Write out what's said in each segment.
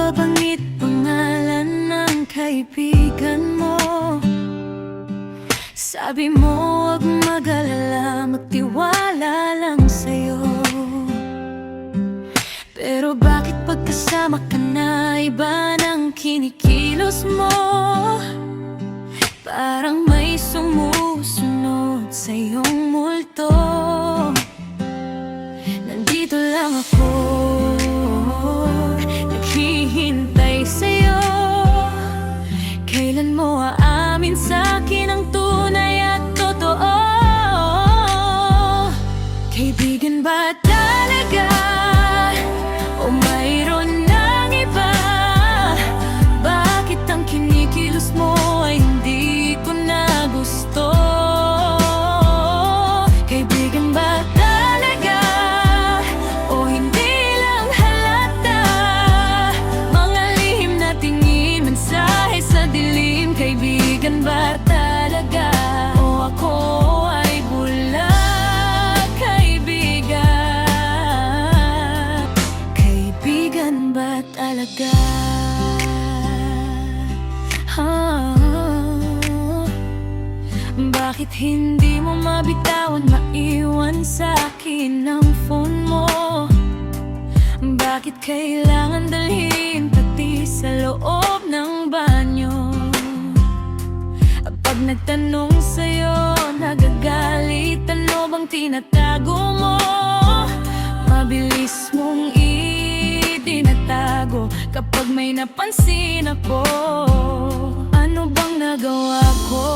nababanggit pangalan ng kaibigan mo. Sabi mo huwag mag-alala, magtiwala lang sa'yo. Pero bakit pagkasama ka na, iba ng kinikilos mo? Parang may sumusunod sa iyong multo. Nandito lang ako, naghihintay sa'yo. Kailan mo aamin sa'kin ang tunay at totoo? Kaibigan ba talaga? O mayroon ng iba? Bakit ang kinikilos mo ay hindi ko na gusto? Kaibigan ba talaga? O hindi lang halata? Mga lihim na tingin, mensahe sa dilim. Kaibigan ba talaga? O ako ay bulag? Kaibigan ba talaga? Bakit hindi mo mabitawan, maiwan sa akin ang phone mo? Bakit kailangan dalhin pati sa loob ng banyo? Pag nagtanong sa'yo, nagagalit. Ano bang tinatago mo? Mabilis mong itinatago kapag may napansin ako. Ano bang nagawa ko?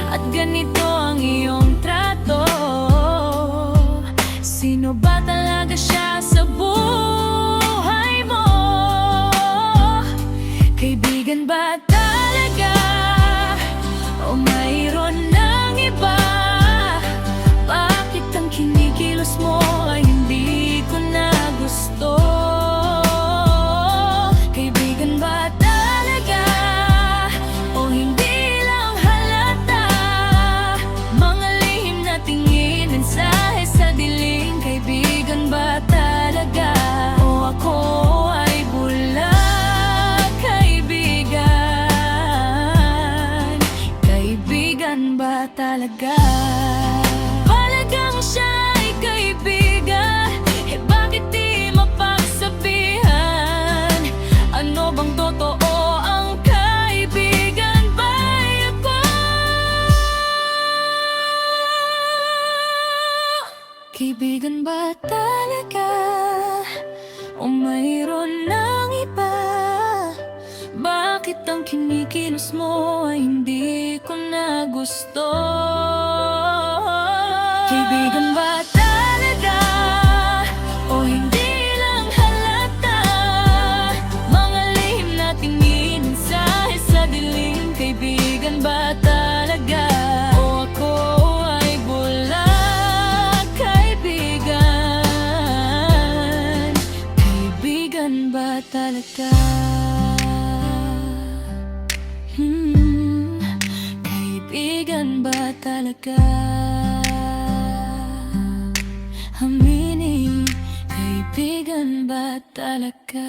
At ganito ang iyong trato. Sino ba talaga siya sa buhay mo? Kaibigan ba talaga? O mayroon ng iba? Bakit ang kinikilos mo ay hindi ko na gusto? Kaibigan ba talaga? O hindi lang halata? Mga lihim na tingin, mensahe sa dilim. Kaibigan ba talaga? O ako ay bulag? Kaibigan ba talaga? Palagang siya ay kaibigan, eh bakit di mapagsabihan? Ano bang totoo, ang kaibigan ba ako? Kaibigan ba talaga? O mayroon ng iba? Bakit ang kinikilos mo ay hindi ko na gusto? Kaibigan ba talaga? O hindi lang halata? Mga lihim na tingin, mensahe sa dilim. Kaibigan ba talaga? O ako ay bulag? Kaibigan ba talaga? Kaibigan ba talaga? Aminin, kaibigan ba talaga?